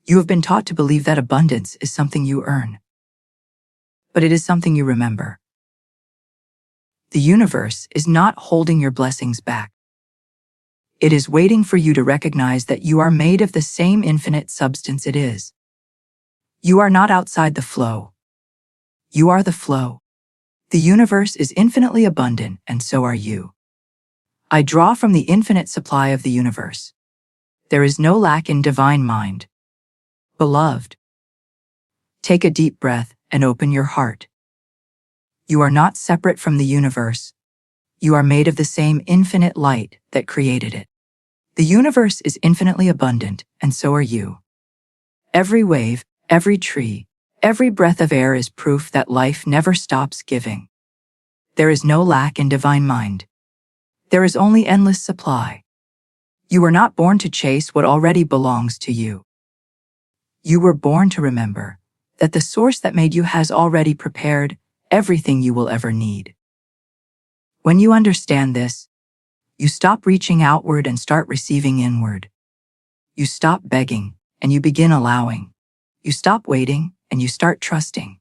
You have been taught to believe that abundance is something you earn. But it is something you remember. The universe is not holding your blessings back. It is waiting for you to recognize that you are made of the same infinite substance it is. You are not outside the flow. You are the flow. The universe is infinitely abundant, and so are you. I draw from the infinite supply of the universe. There is no lack in divine mind. Beloved, take a deep breath and open your heart. You are not separate from the universe. You are made of the same infinite light that created it. The universe is infinitely abundant, and so are you. Every wave, every tree, every breath of air is proof that life never stops giving. There is no lack in divine mind. There is only endless supply. You were not born to chase what already belongs to you. You were born to remember that the source that made you has already prepared everything you will ever need. When you understand this, you stop reaching outward and start receiving inward. You stop begging and you begin allowing. You stop waiting and you start trusting.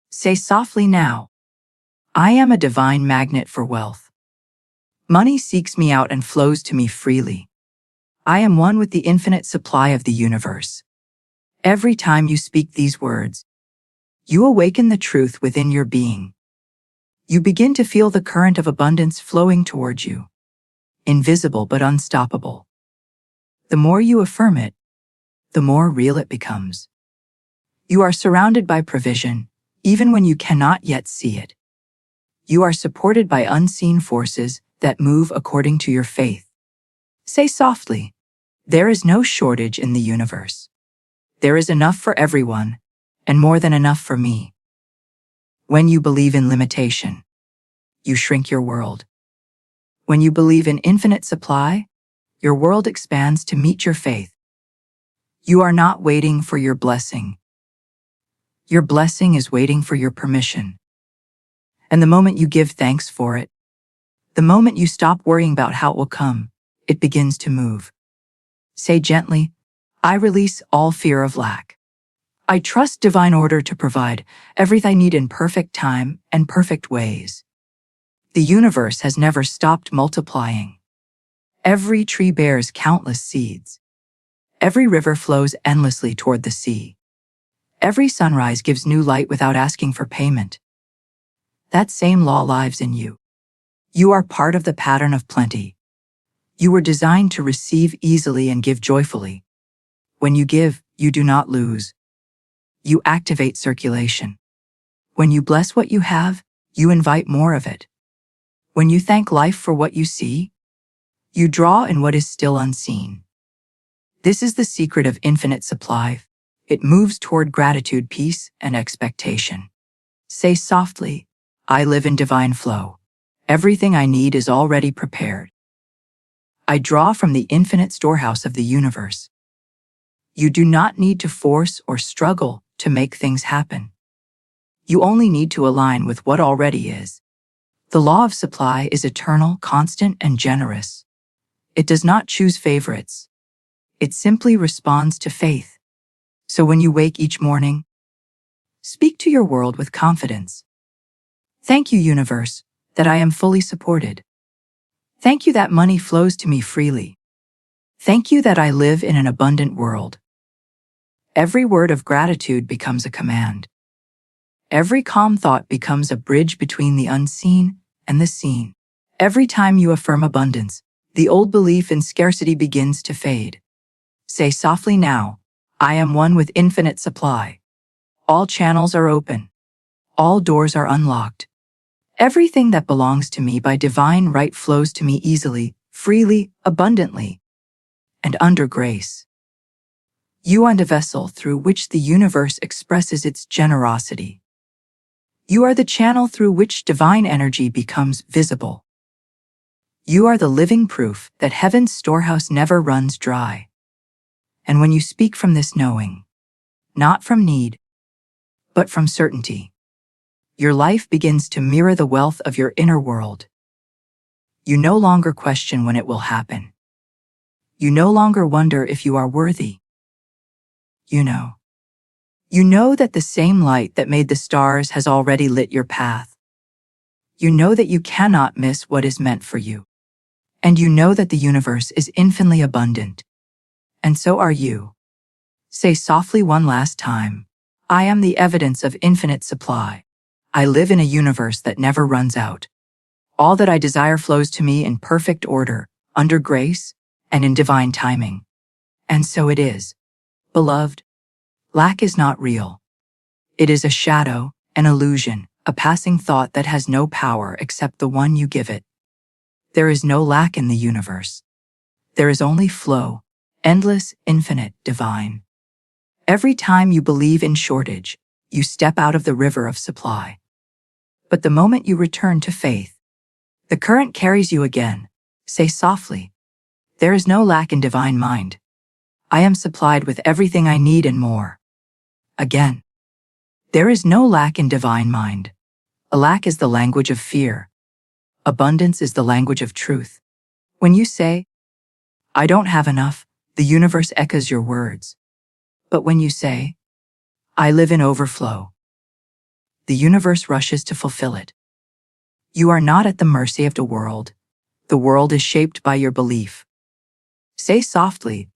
Say softly now, I am a divine magnet for wealth. Money seeks me out and flows to me freely. I am one with the infinite supply of the universe. Every time you speak these words, you awaken the truth within your being. You begin to feel the current of abundance flowing towards you, invisible but unstoppable. The more you affirm it, the more real it becomes. You are surrounded by provision, even when you cannot yet see it. You are supported by unseen forces that move according to your faith. Say softly, there is no shortage in the universe. There is enough for everyone, and more than enough for me. When you believe in limitation, you shrink your world. When you believe in infinite supply, your world expands to meet your faith. You are not waiting for your blessing. Your blessing is waiting for your permission. And the moment you give thanks for it, the moment you stop worrying about how it will come, it begins to move. Say gently, I release all fear of lack. I trust divine order to provide everything I need in perfect time and perfect ways. The universe has never stopped multiplying. Every tree bears countless seeds. Every river flows endlessly toward the sea. Every sunrise gives new light without asking for payment. That same law lives in you. You are part of the pattern of plenty. You were designed to receive easily and give joyfully. When you give, you do not lose. You activate circulation. When you bless what you have, you invite more of it. When you thank life for what you see, you draw in what is still unseen. This is the secret of infinite supply. It moves toward gratitude, peace, and expectation. Say softly, I live in divine flow. Everything I need is already prepared. I draw from the infinite storehouse of the universe. You do not need to force or struggle to make things happen. You only need to align with what already is. The law of supply is eternal, constant, and generous. It does not choose favorites. It simply responds to faith. So when you wake each morning, speak to your world with confidence. Thank you, universe, that I am fully supported. Thank you that money flows to me freely. Thank you that I live in an abundant world. Every word of gratitude becomes a command. Every calm thought becomes a bridge between the unseen and the seen. Every time you affirm abundance, the old belief in scarcity begins to fade. Say softly now, I am one with infinite supply. All channels are open. All doors are unlocked. Everything that belongs to me by divine right flows to me easily, freely, abundantly, and under grace. You are the vessel through which the universe expresses its generosity. You are the channel through which divine energy becomes visible. You are the living proof that heaven's storehouse never runs dry. And when you speak from this knowing, not from need, but from certainty, your life begins to mirror the wealth of your inner world. You no longer question when it will happen. You no longer wonder if you are worthy. you know. You know that the same light that made the stars has already lit your path. You know that you cannot miss what is meant for you. And you know that the universe is infinitely abundant. And so are you. Say softly one last time, I am the evidence of infinite supply. I live in a universe that never runs out. All that I desire flows to me in perfect order, under grace, and in divine timing. And so it is. Beloved, lack is not real. It is a shadow, an illusion, a passing thought that has no power except the one you give it. There is no lack in the universe. There is only flow, endless, infinite, divine. Every time you believe in shortage, you step out of the river of supply. But the moment you return to faith, the current carries you again. Say softly, there is no lack in divine mind. I am supplied with everything I need and more. Again, there is no lack in divine mind. A lack is the language of fear. Abundance is the language of truth. When you say, I don't have enough, the universe echoes your words. But when you say, I live in overflow, the universe rushes to fulfill it. You are not at the mercy of the world. The world is shaped by your belief. Say softly,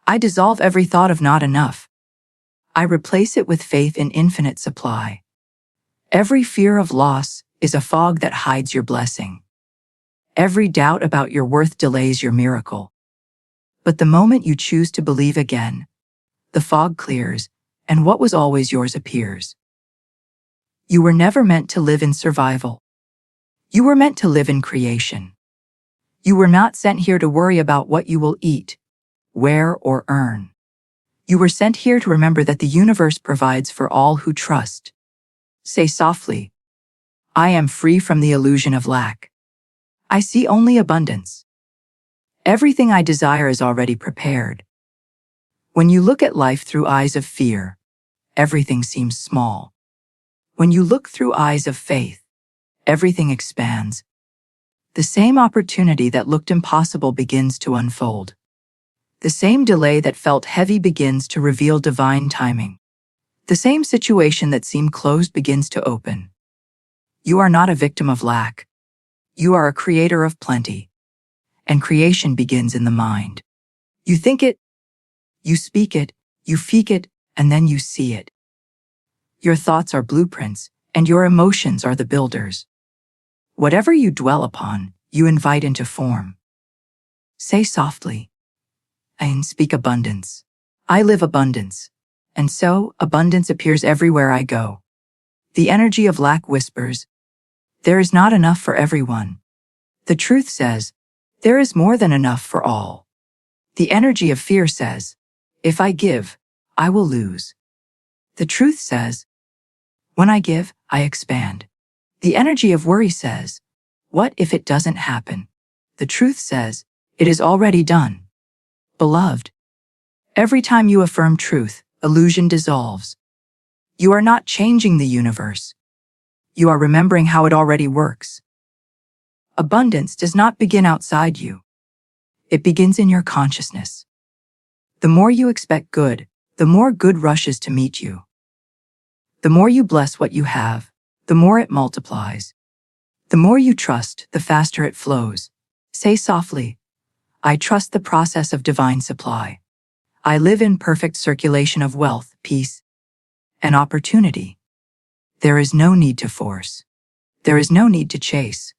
I dissolve every thought of not enough. I replace it with faith in infinite supply. Every fear of loss is a fog that hides your blessing. Every doubt about your worth delays your miracle. But the moment you choose to believe again, the fog clears, and what was always yours appears. You were never meant to live in survival. You were meant to live in creation. You were not sent here to worry about what you will eat, wear, or earn. You were sent here to remember that the universe provides for all who trust. Say softly, I am free from the illusion of lack. I see only abundance. Everything I desire is already prepared. When you look at life through eyes of fear, everything seems small. When you look through eyes of faith, everything expands. The same opportunity that looked impossible begins to unfold. The same delay that felt heavy begins to reveal divine timing. The same situation that seemed closed begins to open. You are not a victim of lack. You are a creator of plenty. And creation begins in the mind. You think it, you speak it, you feel it, and then you see it. Your thoughts are blueprints, and your emotions are the builders. Whatever you dwell upon, you invite into form. Say softly, I speak abundance. I live abundance. And so, abundance appears everywhere I go. The energy of lack whispers, there is not enough for everyone. The truth says, there is more than enough for all. The energy of fear says, if I give, I will lose. The truth says, when I give, I expand. The energy of worry says, what if it doesn't happen? The truth says, it is already done. Beloved, every time you affirm truth, illusion dissolves. You are not changing the universe. You are remembering how it already works. Abundance does not begin outside you. It begins in your consciousness. The more you expect good, the more good rushes to meet you. The more you bless what you have, the more it multiplies. The more you trust, the faster it flows. Say softly, I trust the process of divine supply. I live in perfect circulation of wealth, peace, and opportunity. There is no need to force. There is no need to chase.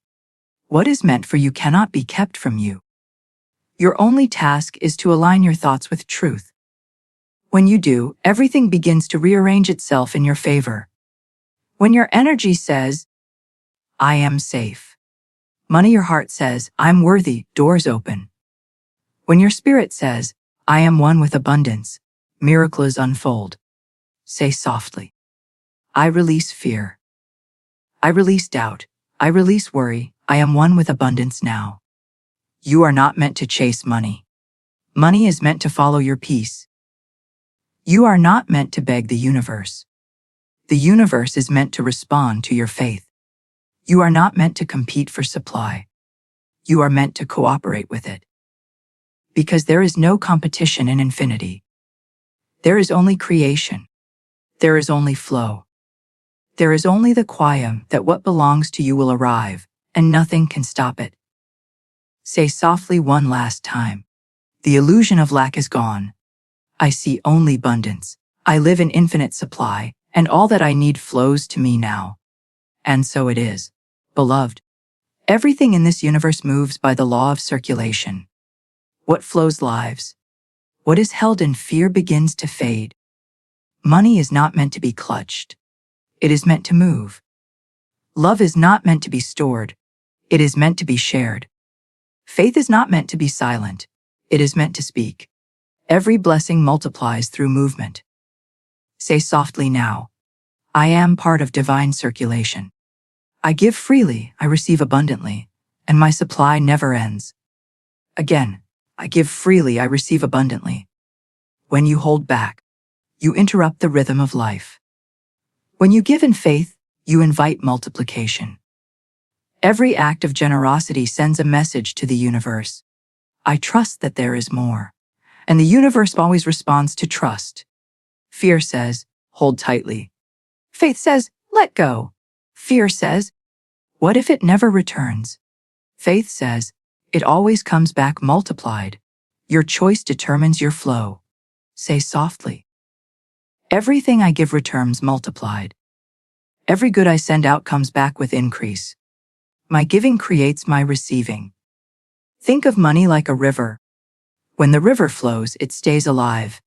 What is meant for you cannot be kept from you. Your only task is to align your thoughts with truth. When you do, everything begins to rearrange itself in your favor. When your energy says, I am safe. Money, your heart says, I'm worthy, doors open. When your spirit says, I am one with abundance, miracles unfold. Say softly, I release fear. I release doubt. I release worry. I am one with abundance now. You are not meant to chase money. Money is meant to follow your peace. You are not meant to beg the universe. The universe is meant to respond to your faith. You are not meant to compete for supply. You are meant to cooperate with it. Because there is no competition in infinity. There is only creation. There is only flow. There is only the quiet that what belongs to you will arrive, and nothing can stop it. Say softly one last time. The illusion of lack is gone. I see only abundance. I live in infinite supply, and all that I need flows to me now. And so it is. Beloved, everything in this universe moves by the law of circulation. What flows lives. What is held in fear begins to fade. Money is not meant to be clutched. It is meant to move. Love is not meant to be stored. It is meant to be shared. Faith is not meant to be silent. It is meant to speak. Every blessing multiplies through movement. Say softly now, I am part of divine circulation. I give freely, I receive abundantly, and my supply never ends. Again, I give freely, I receive abundantly. When you hold back, you interrupt the rhythm of life. When you give in faith, you invite multiplication. Every act of generosity sends a message to the universe. I trust that there is more. And the universe always responds to trust. Fear says, hold tightly. Faith says, let go. Fear says, what if it never returns? Faith says, it always comes back multiplied. Your choice determines your flow. Say softly. Everything I give returns multiplied. Every good I send out comes back with increase. My giving creates my receiving. Think of money like a river. When the river flows, it stays alive,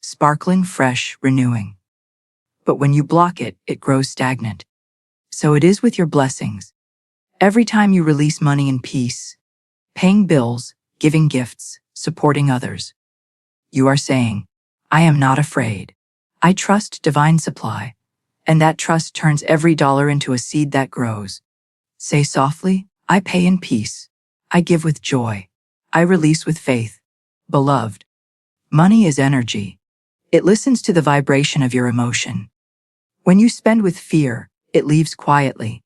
sparkling, fresh, renewing. But when you block it, it grows stagnant. So it is with your blessings. Every time you release money in peace, paying bills, giving gifts, supporting others, you are saying, I am not afraid. I trust divine supply, and that trust turns every dollar into a seed that grows. Say softly, I pay in peace. I give with joy. I release with faith. Beloved, money is energy. It listens to the vibration of your emotion. When you spend with fear, it leaves quietly.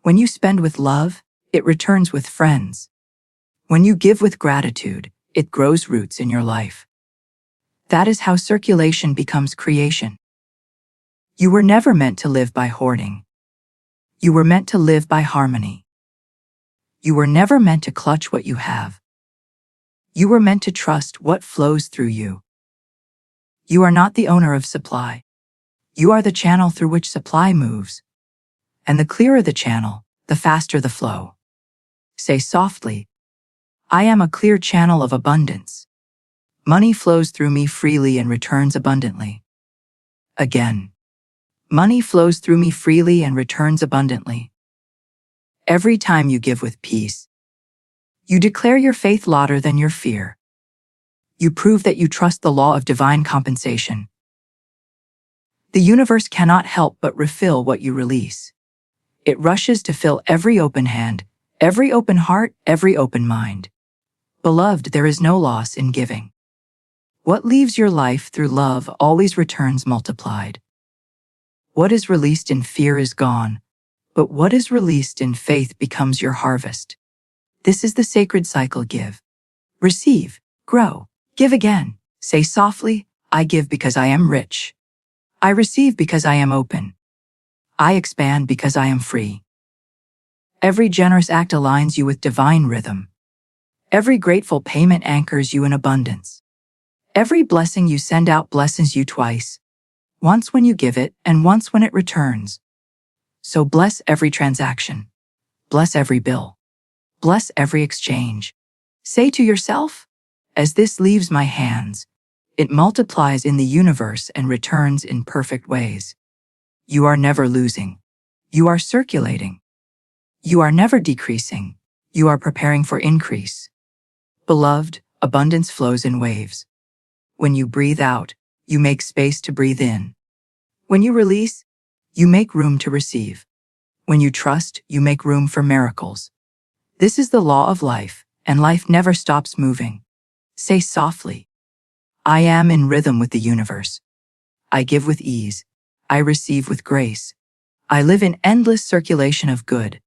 When you spend with love, it returns with friends. When you give with gratitude, it grows roots in your life. That is how circulation becomes creation. You were never meant to live by hoarding. You were meant to live by harmony. You were never meant to clutch what you have. You were meant to trust what flows through you. You are not the owner of supply. You are the channel through which supply moves. And the clearer the channel, the faster the flow. Say softly, I am a clear channel of abundance. Money flows through me freely and returns abundantly. Again, money flows through me freely and returns abundantly. Every time you give with peace, you declare your faith louder than your fear. You prove that you trust the law of divine compensation. The universe cannot help but refill what you release. It rushes to fill every open hand, every open heart, every open mind. Beloved, there is no loss in giving. What leaves your life through love always returns multiplied. What is released in fear is gone, but what is released in faith becomes your harvest. This is the sacred cycle. Give, receive, grow, give again. Say softly, I give because I am rich. I receive because I am open. I expand because I am free. Every generous act aligns you with divine rhythm. Every grateful payment anchors you in abundance. Every blessing you send out blesses you twice, once when you give it and once when it returns. So bless every transaction. Bless every bill. Bless every exchange. Say to yourself, as this leaves my hands, it multiplies in the universe and returns in perfect ways. You are never losing. You are circulating. You are never decreasing. You are preparing for increase. Beloved, abundance flows in waves. When you breathe out, you make space to breathe in. When you release, you make room to receive. When you trust, you make room for miracles. This is the law of life, and life never stops moving. Say softly, I am in rhythm with the universe. I give with ease. I receive with grace. I live in endless circulation of good.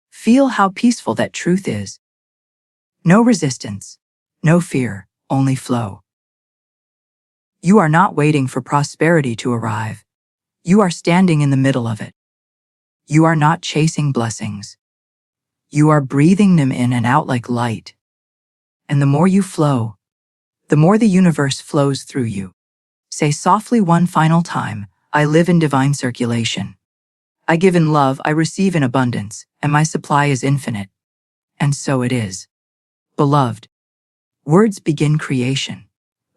Feel how peaceful that truth is. No resistance, no fear, only flow. You are not waiting for prosperity to arrive. You are standing in the middle of it. You are not chasing blessings. You are breathing them in and out like light. And the more you flow, the more the universe flows through you. Say softly one final time, I live in divine circulation. I give in love, I receive in abundance, and my supply is infinite. And so it is. Beloved, words begin creation,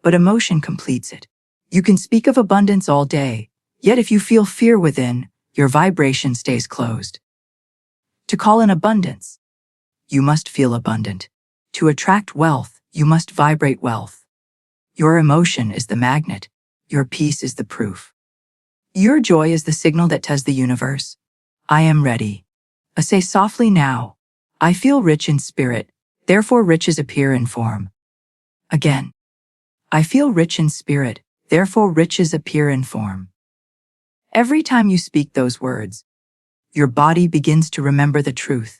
but emotion completes it. You can speak of abundance all day, yet if you feel fear within, your vibration stays closed. To call in abundance, you must feel abundant. To attract wealth, you must vibrate wealth. Your emotion is the magnet. Your peace is the proof. Your joy is the signal that tells the universe, I am ready. Say softly now, I feel rich in spirit, therefore riches appear in form. Again, I feel rich in spirit, therefore riches appear in form. Every time you speak those words, your body begins to remember the truth.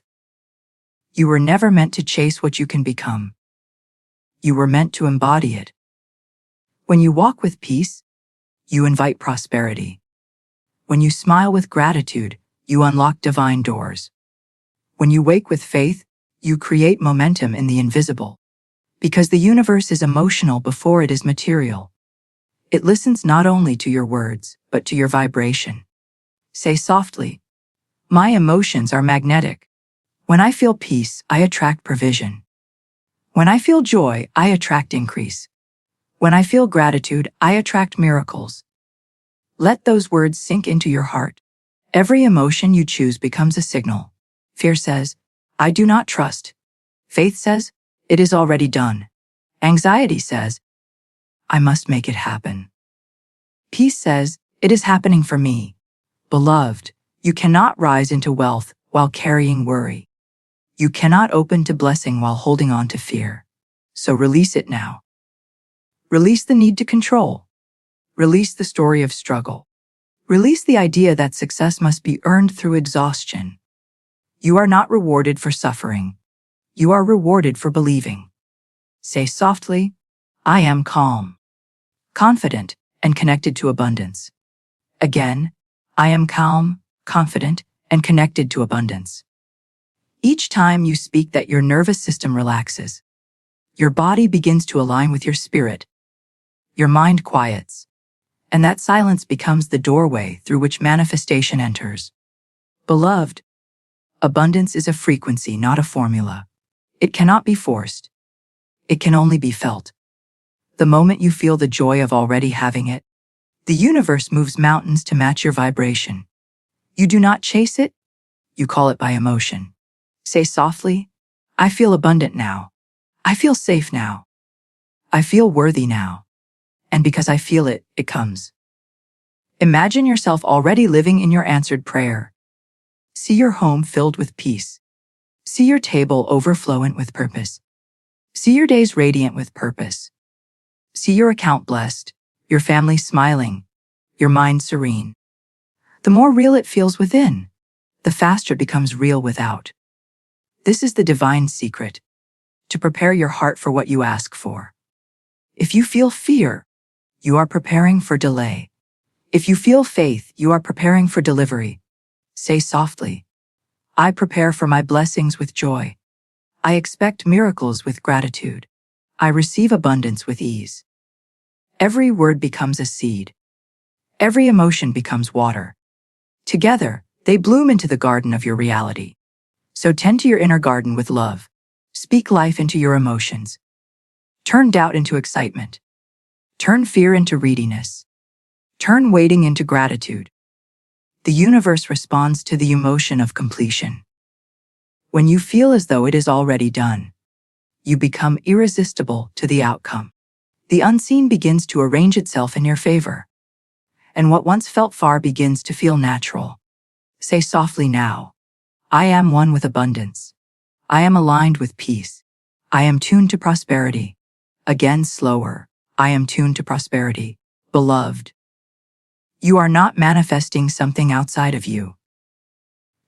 You were never meant to chase what you can become. You were meant to embody it. When you walk with peace, you invite prosperity. When you smile with gratitude, you unlock divine doors. When you wake with faith, you create momentum in the invisible. Because the universe is emotional before it is material. It listens not only to your words, but to your vibration. Say softly, my emotions are magnetic. When I feel peace, I attract provision. When I feel joy, I attract increase. When I feel gratitude, I attract miracles. Let those words sink into your heart. Every emotion you choose becomes a signal. Fear says, I do not trust. Faith says, it is already done. Anxiety says, I must make it happen. Peace says, it is happening for me. Beloved, you cannot rise into wealth while carrying worry. You cannot open to blessing while holding on to fear. So release it now. Release the need to control. Release the story of struggle. Release the idea that success must be earned through exhaustion. You are not rewarded for suffering. You are rewarded for believing. Say softly, I am calm, confident, and connected to abundance. Again, I am calm, confident, and connected to abundance. Each time you speak that, your nervous system relaxes. Your body begins to align with your spirit. Your mind quiets. And that silence becomes the doorway through which manifestation enters. Beloved, abundance is a frequency, not a formula. It cannot be forced. It can only be felt. The moment you feel the joy of already having it, the universe moves mountains to match your vibration. You do not chase it, you call it by emotion. Say softly, I feel abundant now. I feel safe now. I feel worthy now. And because I feel it, it comes. Imagine yourself already living in your answered prayer. See your home filled with peace. See your table overflowing with purpose. See your days radiant with purpose. See your account blessed, your family smiling, your mind serene. The more real it feels within, the faster it becomes real without. This is the divine secret, to prepare your heart for what you ask for. If you feel fear, you are preparing for delay. If you feel faith, you are preparing for delivery. Say softly, I prepare for my blessings with joy. I expect miracles with gratitude. I receive abundance with ease. Every word becomes a seed. Every emotion becomes water. Together, they bloom into the garden of your reality. So tend to your inner garden with love. Speak life into your emotions. Turn doubt into excitement. Turn fear into readiness. Turn waiting into gratitude. The universe responds to the emotion of completion. When you feel as though it is already done, you become irresistible to the outcome. The unseen begins to arrange itself in your favor. And what once felt far begins to feel natural. Say softly now, I am one with abundance. I am aligned with peace. I am tuned to prosperity. Again slower, I am tuned to prosperity. Beloved, you are not manifesting something outside of you.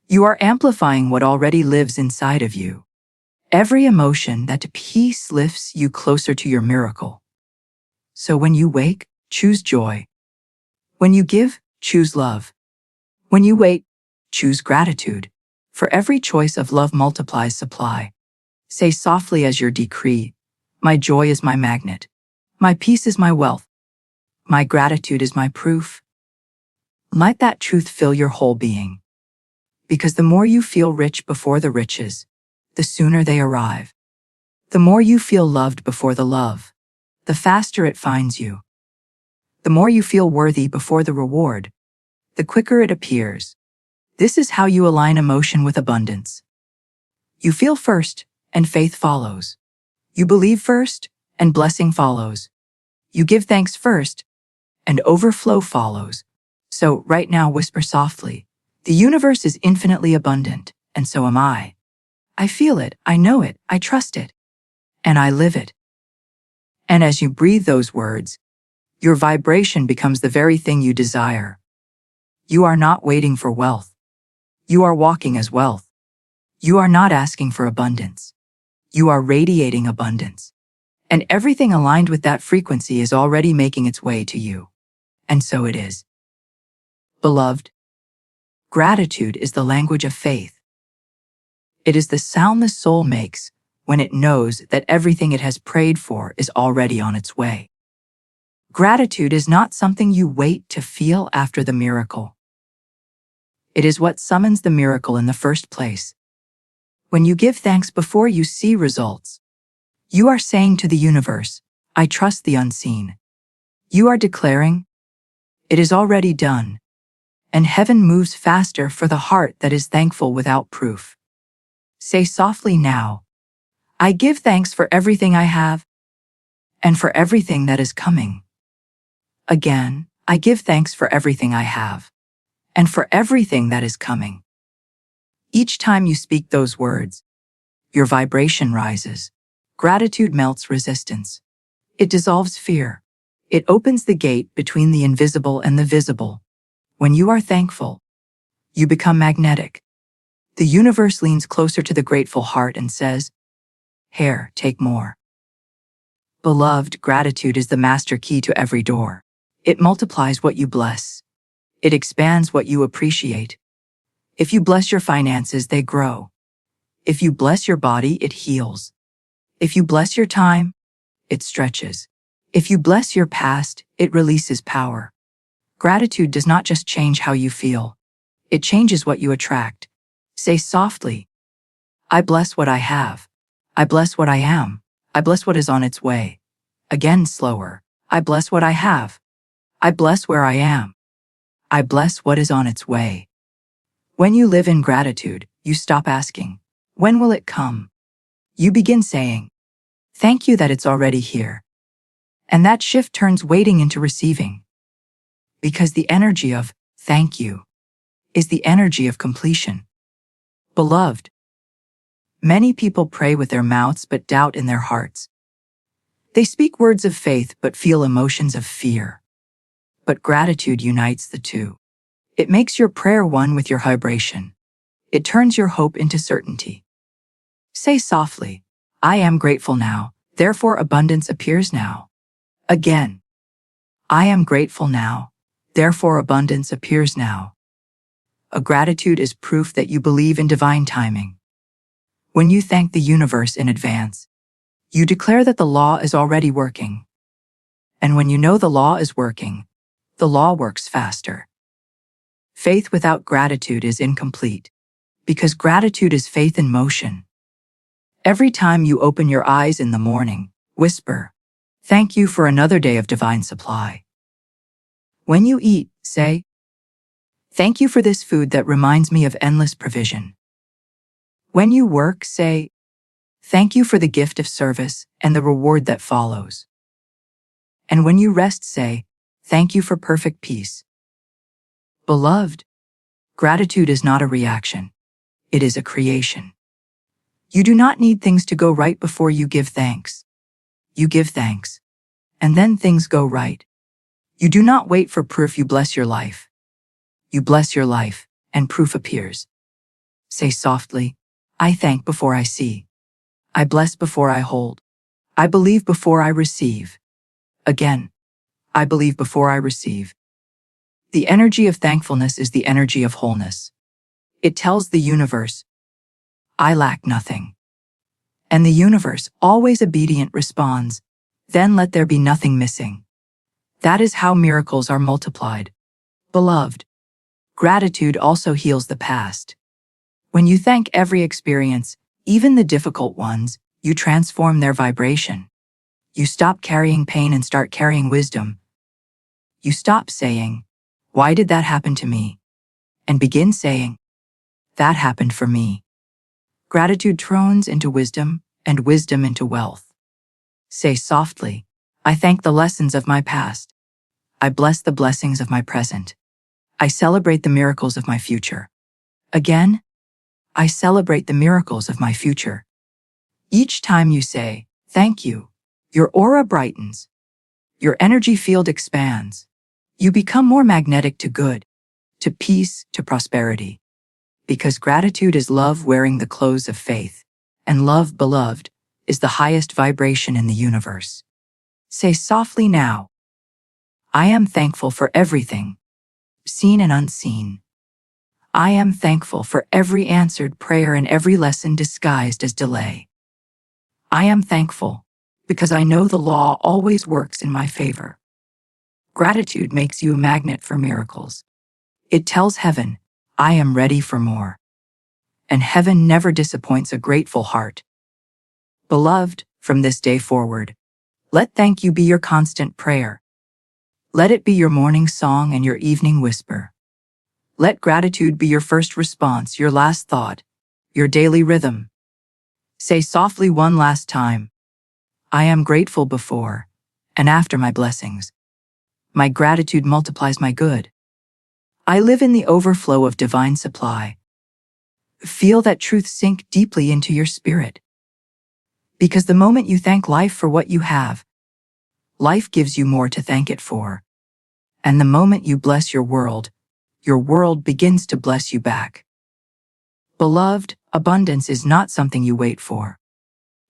You are amplifying what already lives inside of you. Every emotion that peace lifts you closer to your miracle. So when you wake, choose joy. When you give, choose love. When you wait, choose gratitude. For every choice of love multiplies supply. Say softly as your decree, my joy is my magnet. My peace is my wealth. My gratitude is my proof. Let that truth fill your whole being. Because the more you feel rich before the riches, the sooner they arrive. The more you feel loved before the love, the faster it finds you. The more you feel worthy before the reward, the quicker it appears. This is how you align emotion with abundance. You feel first, and faith follows. You believe first, and blessing follows. You give thanks first, and overflow follows. So, right now, whisper softly, the universe is infinitely abundant, and so am I. I feel it, I know it, I trust it, and I live it. And as you breathe those words, your vibration becomes the very thing you desire. You are not waiting for wealth. You are walking as wealth. You are not asking for abundance. You are radiating abundance. And everything aligned with that frequency is already making its way to you. And so it is. Beloved, gratitude is the language of faith. It is the sound the soul makes when it knows that everything it has prayed for is already on its way. Gratitude is not something you wait to feel after the miracle. It is what summons the miracle in the first place. When you give thanks before you see results, you are saying to the universe, I trust the unseen. You are declaring, it is already done, and heaven moves faster for the heart that is thankful without proof. Say softly now, I give thanks for everything I have, and for everything that is coming. Again, I give thanks for everything I have, and for everything that is coming. Each time you speak those words, your vibration rises. Gratitude melts resistance. It dissolves fear. It opens the gate between the invisible and the visible. When you are thankful, you become magnetic. The universe leans closer to the grateful heart and says, here, take more. Beloved, gratitude is the master key to every door. It multiplies what you bless. It expands what you appreciate. If you bless your finances, they grow. If you bless your body, it heals. If you bless your time, it stretches. If you bless your past, it releases power. Gratitude does not just change how you feel. It changes what you attract. Say softly, I bless what I have. I bless what I am. I bless what is on its way. Again slower, I bless what I have. I bless where I am. I bless what is on its way. When you live in gratitude, you stop asking, when will it come? You begin saying, thank you that it's already here. And that shift turns waiting into receiving. Because the energy of thank you is the energy of completion. Beloved, many people pray with their mouths but doubt in their hearts. They speak words of faith but feel emotions of fear. But gratitude unites the two. It makes your prayer one with your vibration. It turns your hope into certainty. Say softly, I am grateful now, therefore abundance appears now. Again, I am grateful now, therefore abundance appears now. A gratitude is proof that you believe in divine timing. When you thank the universe in advance, you declare that the law is already working. And when you know the law is working, the law works faster. Faith without gratitude is incomplete, because gratitude is faith in motion. Every time you open your eyes in the morning, whisper, thank you for another day of divine supply. When you eat, say, thank you for this food that reminds me of endless provision. When you work, say, thank you for the gift of service and the reward that follows. And when you rest, say, thank you for perfect peace. Beloved, gratitude is not a reaction. It is a creation. You do not need things to go right before you give thanks. You give thanks, and then things go right. You do not wait for proof, you bless your life. You bless your life, and proof appears. Say softly, I thank before I see. I bless before I hold. I believe before I receive. Again, I believe before I receive. The energy of thankfulness is the energy of wholeness. It tells the universe, I lack nothing. And the universe, always obedient, responds, then let there be nothing missing. That is how miracles are multiplied. Beloved, gratitude also heals the past. When you thank every experience, even the difficult ones, you transform their vibration. You stop carrying pain and start carrying wisdom. You stop saying, why did that happen to me? And begin saying, that happened for me. Gratitude thrones into wisdom, and wisdom into wealth. Say softly, I thank the lessons of my past. I bless the blessings of my present. I celebrate the miracles of my future. Again, I celebrate the miracles of my future. Each time you say, thank you, your aura brightens. Your energy field expands. You become more magnetic to good, to peace, to prosperity. Because gratitude is love wearing the clothes of faith, and love, beloved, is the highest vibration in the universe. Say softly now, I am thankful for everything, seen and unseen. I am thankful for every answered prayer and every lesson disguised as delay. I am thankful because I know the law always works in my favor. Gratitude makes you a magnet for miracles. It tells heaven, I am ready for more. And heaven never disappoints a grateful heart. Beloved, from this day forward, let thank you be your constant prayer. Let it be your morning song and your evening whisper. Let gratitude be your first response, your last thought, your daily rhythm. Say softly one last time, I am grateful before and after my blessings. My gratitude multiplies my good. I live in the overflow of divine supply. Feel that truth sink deeply into your spirit. Because the moment you thank life for what you have, life gives you more to thank it for. And the moment you bless your world begins to bless you back. Beloved, abundance is not something you wait for.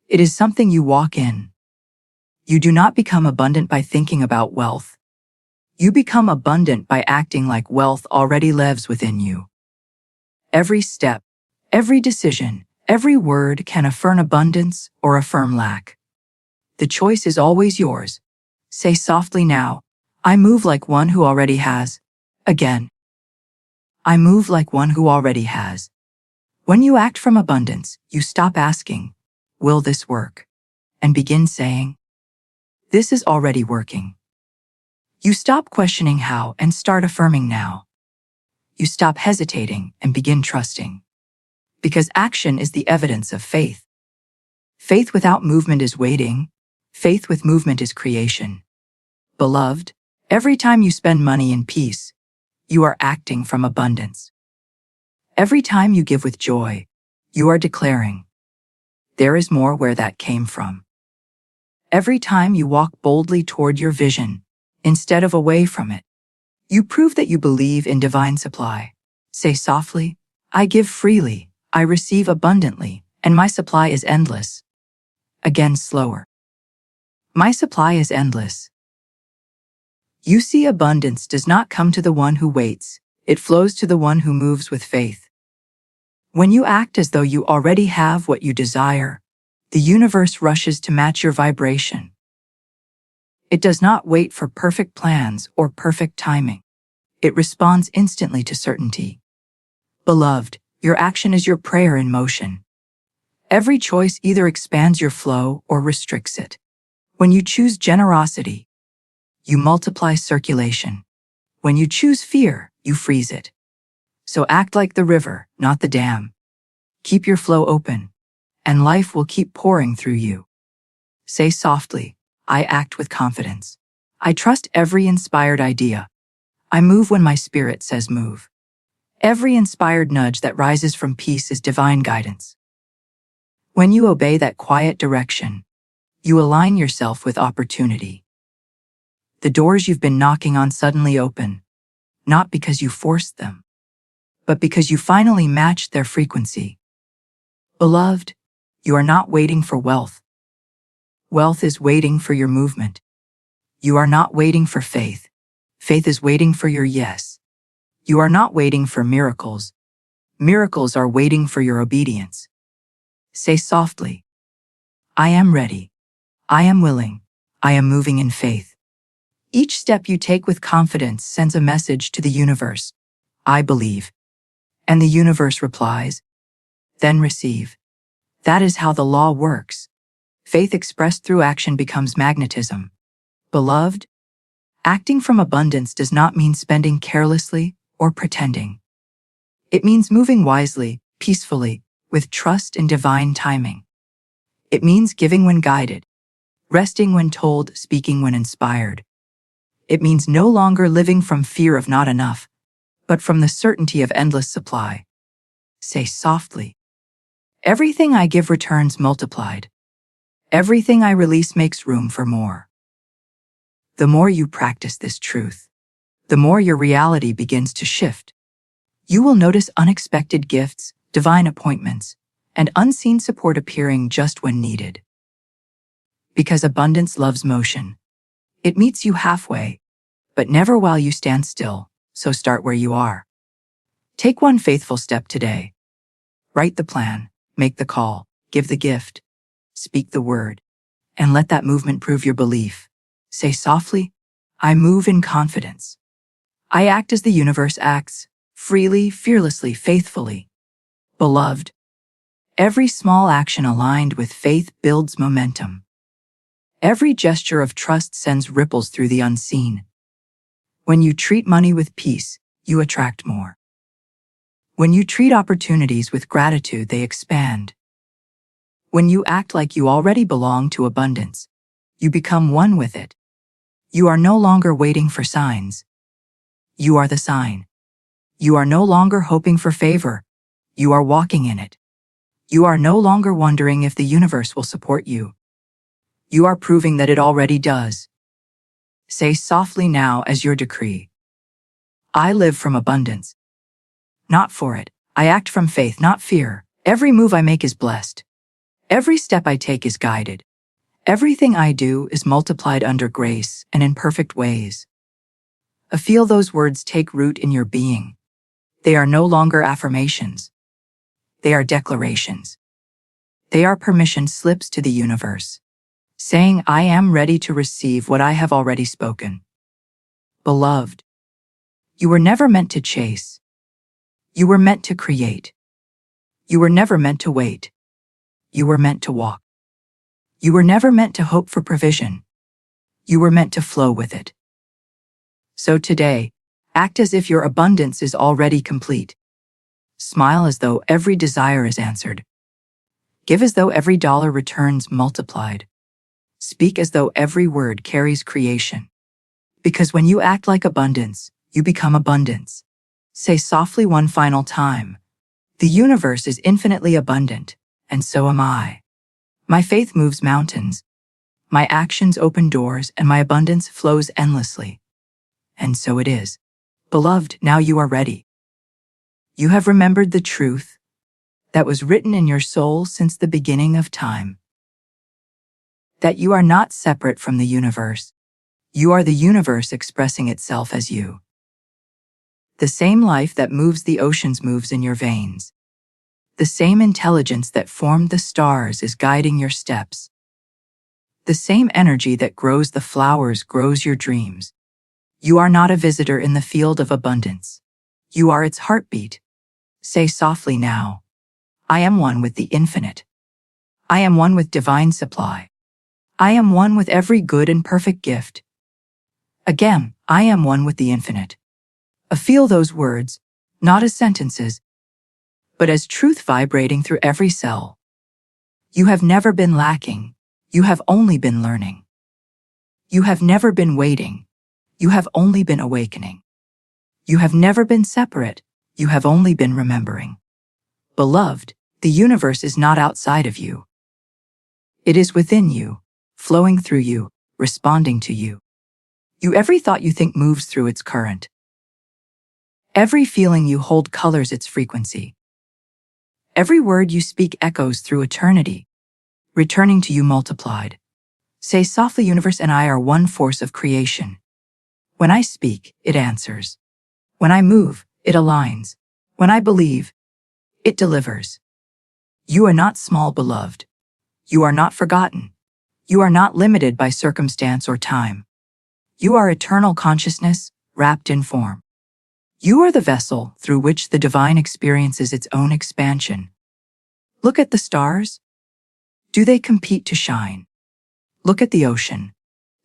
It is something you walk in. You do not become abundant by thinking about wealth. You become abundant by acting like wealth already lives within you. Every step, every decision, every word can affirm abundance or affirm lack. The choice is always yours. Say softly now, I move like one who already has. Again, I move like one who already has. When you act from abundance, you stop asking, will this work? And begin saying, this is already working. You stop questioning how and start affirming now. You stop hesitating and begin trusting. Because action is the evidence of faith. Faith without movement is waiting. Faith with movement is creation. Beloved, every time you spend money in peace, you are acting from abundance. Every time you give with joy, you are declaring, there is more where that came from. Every time you walk boldly toward your vision, instead of away from it, you prove that you believe in divine supply. Say softly, I give freely, I receive abundantly, and my supply is endless. Again slower. My supply is endless. You see, abundance does not come to the one who waits, it flows to the one who moves with faith. When you act as though you already have what you desire, the universe rushes to match your vibration. It does not wait for perfect plans or perfect timing. It responds instantly to certainty. Beloved, your action is your prayer in motion. Every choice either expands your flow or restricts it. When you choose generosity, you multiply circulation. When you choose fear, you freeze it. So act like the river, not the dam. Keep your flow open, and life will keep pouring through you. Say softly, I act with confidence. I trust every inspired idea. I move when my spirit says move. Every inspired nudge that rises from peace is divine guidance. When you obey that quiet direction, you align yourself with opportunity. The doors you've been knocking on suddenly open, not because you forced them, but because you finally matched their frequency. Beloved, you are not waiting for wealth. Wealth is waiting for your movement. You are not waiting for faith. Faith is waiting for your yes. You are not waiting for miracles. Miracles are waiting for your obedience. Say softly, I am ready. I am willing. I am moving in faith. Each step you take with confidence sends a message to the universe. I believe. And the universe replies, then receive. That is how the law works. Faith expressed through action becomes magnetism. Beloved, acting from abundance does not mean spending carelessly or pretending. It means moving wisely, peacefully, with trust in divine timing. It means giving when guided, resting when told, speaking when inspired. It means no longer living from fear of not enough, but from the certainty of endless supply. Say softly, everything I give returns multiplied. Everything I release makes room for more. The more you practice this truth, the more your reality begins to shift. You will notice unexpected gifts, divine appointments, and unseen support appearing just when needed. Because abundance loves motion. It meets you halfway, but never while you stand still, so start where you are. Take one faithful step today. Write the plan, make the call, give the gift, speak the word, and let that movement prove your belief. Say softly, I move in confidence. I act as the universe acts, freely, fearlessly, faithfully. Beloved, every small action aligned with faith builds momentum. Every gesture of trust sends ripples through the unseen. When you treat money with peace, you attract more. When you treat opportunities with gratitude, they expand. When you act like you already belong to abundance, you become one with it. You are no longer waiting for signs. You are the sign. You are no longer hoping for favor. You are walking in it. You are no longer wondering if the universe will support you. You are proving that it already does. Say softly now as your decree. I live from abundance. Not for it. I act from faith, not fear. Every move I make is blessed. Every step I take is guided. Everything I do is multiplied under grace and in perfect ways. Feel those words take root in your being. They are no longer affirmations. They are declarations. They are permission slips to the universe, saying, I am ready to receive what I have already spoken. Beloved, you were never meant to chase. You were meant to create. You were never meant to wait. You were meant to walk. You were never meant to hope for provision. You were meant to flow with it. So today, act as if your abundance is already complete. Smile as though every desire is answered. Give as though every dollar returns multiplied. Speak as though every word carries creation. Because when you act like abundance, you become abundance. Say softly one final time, the universe is infinitely abundant, and so am I. My faith moves mountains. My actions open doors, and my abundance flows endlessly. And so it is. Beloved, now you are ready. You have remembered the truth that was written in your soul since the beginning of time. That you are not separate from the universe. You are the universe expressing itself as you. The same life that moves the oceans moves in your veins. The same intelligence that formed the stars is guiding your steps. The same energy that grows the flowers grows your dreams. You are not a visitor in the field of abundance. You are its heartbeat. Say softly now, I am one with the infinite. I am one with divine supply. I am one with every good and perfect gift. Again, I am one with the infinite. Feel those words, not as sentences, but as truth vibrating through every cell. You have never been lacking. You have only been learning. You have never been waiting. You have only been awakening. You have never been separate. You have only been remembering. Beloved, the universe is not outside of you. It is within you, flowing through you, responding to you. Every thought you think moves through its current. Every feeling you hold colors its frequency. Every word you speak echoes through eternity, returning to you multiplied. Say softly, universe and I are one force of creation. When I speak, it answers. When I move, it aligns. When I believe, it delivers. You are not small, beloved. You are not forgotten. You are not limited by circumstance or time. You are eternal consciousness, wrapped in form. You are the vessel through which the divine experiences its own expansion. Look at the stars. Do they compete to shine? Look at the ocean.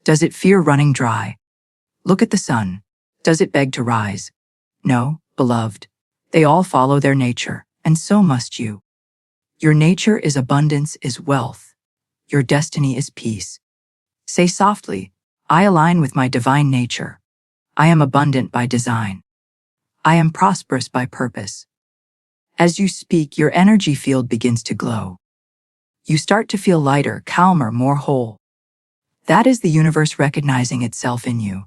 Does it fear running dry? Look at the sun. Does it beg to rise? No, beloved. They all follow their nature, and so must you. Your nature is abundance, is wealth. Your destiny is peace. Say softly, I align with my divine nature. I am abundant by design. I am prosperous by purpose. As you speak, your energy field begins to glow. You start to feel lighter, calmer, more whole. That is the universe recognizing itself in you.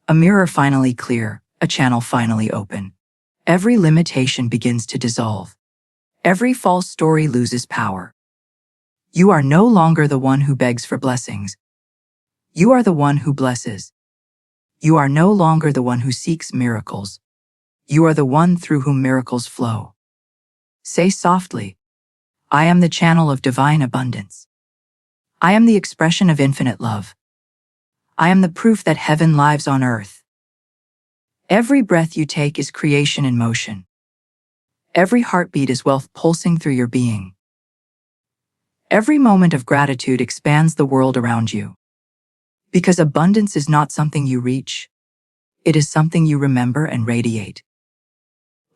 A mirror finally clear, a channel finally open. Every limitation begins to dissolve. Every false story loses power. You are no longer the one who begs for blessings. You are the one who blesses. You are no longer the one who seeks miracles. You are the one through whom miracles flow. Say softly, I am the channel of divine abundance. I am the expression of infinite love. I am the proof that heaven lives on earth. Every breath you take is creation in motion. Every heartbeat is wealth pulsing through your being. Every moment of gratitude expands the world around you. Because abundance is not something you reach. It is something you remember and radiate.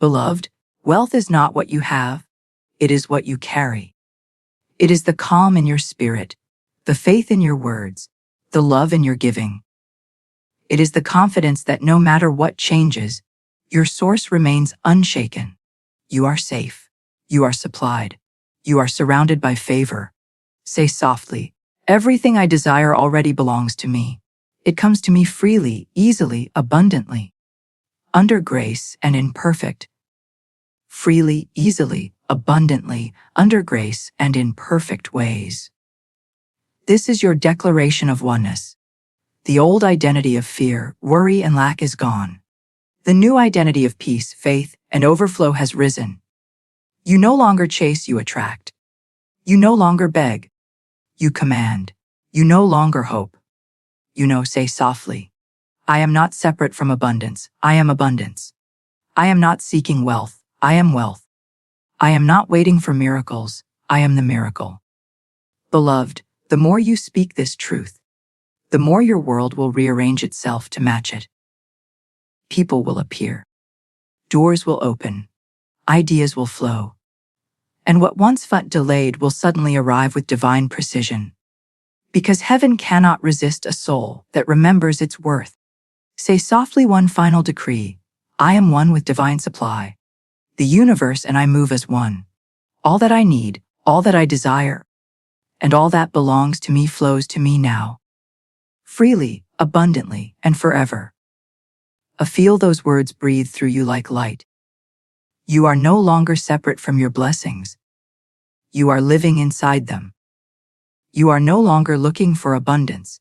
Beloved, wealth is not what you have. It is what you carry. It is the calm in your spirit, the faith in your words, the love in your giving. It is the confidence that no matter what changes, your source remains unshaken. You are safe. You are supplied. You are surrounded by favor. Say softly, everything I desire already belongs to me. It comes to me freely, easily, abundantly. Under grace and in perfect. Freely, easily, abundantly, under grace and in perfect ways. This is your declaration of oneness. The old identity of fear, worry, and lack is gone. The new identity of peace, faith, and overflow has risen. You no longer chase, you attract. You no longer beg. You command. You no longer hope. You know, say softly, I am not separate from abundance. I am abundance. I am not seeking wealth. I am wealth. I am not waiting for miracles. I am the miracle. Beloved, the more you speak this truth, the more your world will rearrange itself to match it. People will appear. Doors will open. Ideas will flow. And what once felt delayed will suddenly arrive with divine precision. Because heaven cannot resist a soul that remembers its worth. Say softly one final decree. I am one with divine supply. The universe and I move as one. All that I need, all that I desire, and all that belongs to me flows to me now. Freely, abundantly, and forever. Feel those words breathe through you like light. You are no longer separate from your blessings. You are living inside them. You are no longer looking for abundance.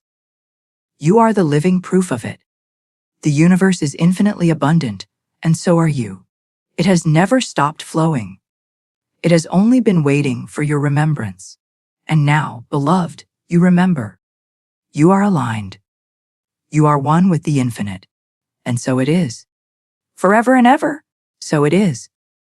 You are the living proof of it. The universe is infinitely abundant, and so are you. It has never stopped flowing. It has only been waiting for your remembrance. And now, beloved, you remember. You are aligned. You are one with the infinite. And so it is. Forever and ever, so it is.